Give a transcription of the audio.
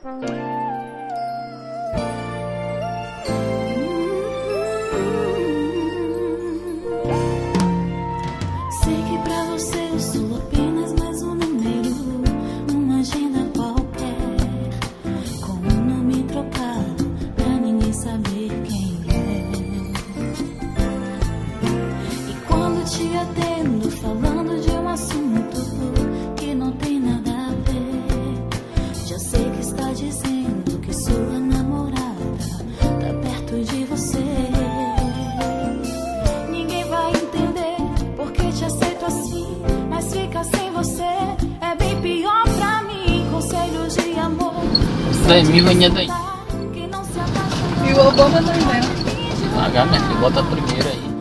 Sei que pra você eu sou apenas mais um número numa agenda qualquer, com um nome trocado pra ninguém saber quem é. E quando te atendo falando de um assunto que não tem nada a ver, já sei que está dizendo que sua namorada tá perto de você. Ninguém vai entender porque te aceito assim, mas ficar sem você é bem pior pra mim. Conselhos de amor, Daí, que não se apaixona. E o Obama também. pagamento, bota a primeira aí.